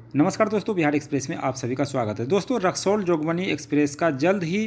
नमस्कार दोस्तों, बिहार एक्सप्रेस में आप सभी का स्वागत है। दोस्तों, रक्सौल जोगबनी एक्सप्रेस का जल्द ही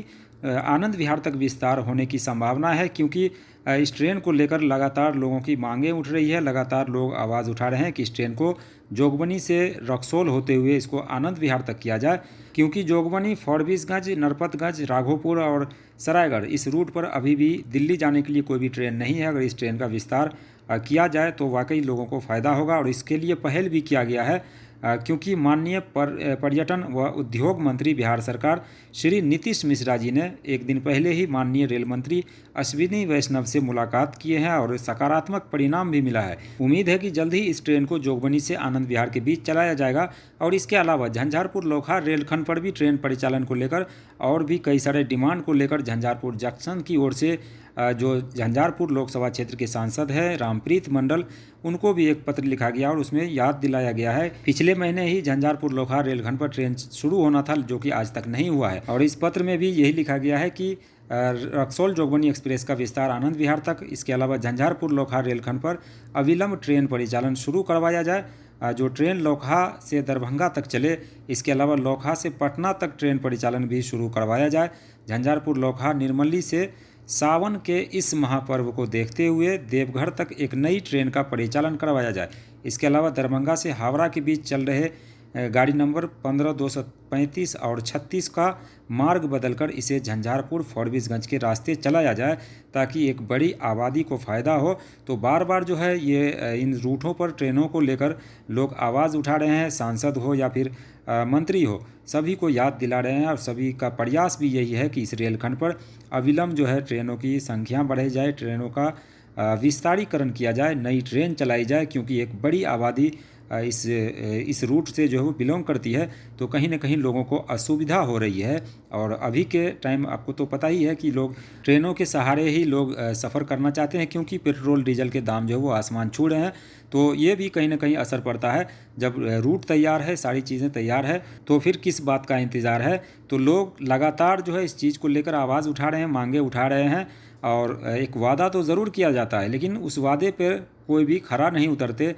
आनंद विहार तक विस्तार होने की संभावना है, क्योंकि इस ट्रेन को लेकर लगातार लोगों की मांगें उठ रही है। लगातार लोग आवाज़ उठा रहे हैं कि इस ट्रेन को जोगबनी से रक्सौल होते हुए इसको आनंद विहार तक किया जाए, क्योंकि जोगबनी, फॉरबिसगंज, नरपतगंज, राघोपुर और सरायगढ़ इस रूट पर अभी भी दिल्ली जाने के लिए कोई भी ट्रेन नहीं है। अगर इस ट्रेन का विस्तार किया जाए तो वाकई लोगों को फ़ायदा होगा, और इसके लिए पहल भी किया गया है, क्योंकि माननीय पर्यटन व उद्योग मंत्री बिहार सरकार श्री नीतीश मिश्रा जी ने एक दिन पहले ही माननीय रेल मंत्री अश्विनी वैष्णव से मुलाकात किए हैं और सकारात्मक परिणाम भी मिला है। उम्मीद है कि जल्द ही इस ट्रेन को जोगबनी से आनंद विहार के बीच चलाया जाएगा। और इसके अलावा झंझारपुर लोखा रेलखंड पर भी ट्रेन परिचालन को लेकर और भी कई सारे डिमांड को लेकर झंझारपुर जंक्शन की ओर से जो झंझारपुर लोकसभा क्षेत्र के सांसद हैं रामप्रीत मंडल, उनको भी एक पत्र लिखा गया और उसमें याद दिलाया गया है पिछले महीने ही झंझारपुर लोखा रेलखंड पर ट्रेन शुरू होना था, जो कि आज तक नहीं हुआ है। और इस पत्र में भी यही लिखा गया है कि रक्सौल जोगबनी एक्सप्रेस का विस्तार आनंद विहार तक, इसके अलावा झंझारपुर लोखा रेलखंड पर अविलंब ट्रेन परिचालन शुरू करवाया जाए। जो ट्रेन लोखा से दरभंगा तक चले, इसके अलावा लोखा से पटना तक ट्रेन परिचालन भी शुरू करवाया जाए। झंझारपुर लोखा निर्मली से सावन के इस महापर्व को देखते हुए देवघर तक एक नई ट्रेन का परिचालन करवाया जाए। इसके अलावा दरभंगा से हावड़ा के बीच चल रहे गाड़ी नंबर 15, 235 और 36 का मार्ग बदलकर इसे झंझारपुर फॉरबिसगंज के रास्ते चलाया जाए, ताकि एक बड़ी आबादी को फ़ायदा हो। तो बार बार जो है ये इन रूटों पर ट्रेनों को लेकर लोग आवाज़ उठा रहे हैं, सांसद हो या फिर मंत्री हो, सभी को याद दिला रहे हैं। और सभी का प्रयास भी यही है कि इस रेलखंड पर अविलंब जो है ट्रेनों की संख्या बढ़ाई जाए, ट्रेनों का विस्तारीकरण किया जाए, नई ट्रेन चलाई जाए, क्योंकि एक बड़ी आबादी इस रूट से जो है वो बिलोंग करती है। तो कहीं ना कहीं लोगों को असुविधा हो रही है। और अभी के टाइम आपको तो पता ही है कि लोग ट्रेनों के सहारे ही लोग सफ़र करना चाहते हैं, क्योंकि पेट्रोल डीजल के दाम जो है वो आसमान छू रहे हैं। तो ये भी कहीं ना कहीं असर पड़ता है। जब रूट तैयार है, सारी चीज़ें तैयार है, तो फिर किस बात का इंतज़ार है। तो लोग लगातार जो है इस चीज़ को लेकर आवाज़ उठा रहे हैं, मांगे उठा रहे हैं। और एक वादा तो ज़रूर किया जाता है, लेकिन उस वादे पर कोई भी खरा नहीं उतरते।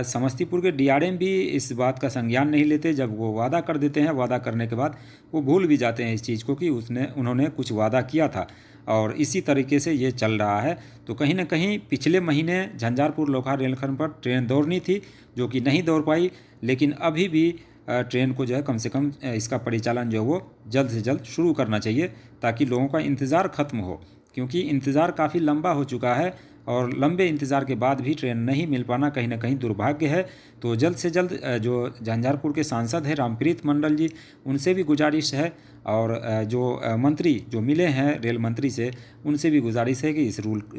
समस्तीपुर के डीआरएम भी इस बात का संज्ञान नहीं लेते। जब वो वादा कर देते हैं, वादा करने के बाद वो भूल भी जाते हैं इस चीज़ को कि उन्होंने कुछ वादा किया था। और इसी तरीके से ये चल रहा है। तो कहीं ना कहीं पिछले महीने झंझारपुर लोखा रेलखंड पर ट्रेन दौड़नी थी, जो कि नहीं दौड़ पाई। लेकिन अभी भी ट्रेन को जो है कम से कम इसका परिचालन जो है वो जल्द से जल्द शुरू करना चाहिए, ताकि लोगों का इंतज़ार ख़त्म हो, क्योंकि इंतज़ार काफ़ी लंबा हो चुका है। और लंबे इंतज़ार के बाद भी ट्रेन नहीं मिल पाना कहीं ना कहीं दुर्भाग्य है। तो जल्द से जल्द जो झंझारपुर के सांसद हैं रामप्रीत मंडल जी, उनसे भी गुजारिश है, और जो मंत्री जो मिले हैं रेल मंत्री से, उनसे भी गुजारिश है कि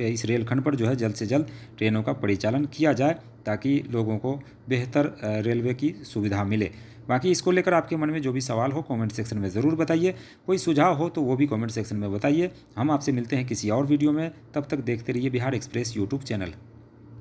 इस रेलखंड पर जो है जल्द से जल्द ट्रेनों का परिचालन किया जाए, ताकि लोगों को बेहतर रेलवे की सुविधा मिले। बाकी इसको लेकर आपके मन में जो भी सवाल हो कमेंट सेक्शन में ज़रूर बताइए। कोई सुझाव हो तो वो भी कमेंट सेक्शन में बताइए। हम आपसे मिलते हैं किसी और वीडियो में। तब तक देखते रहिए बिहार एक्सप्रेस यूट्यूब चैनल।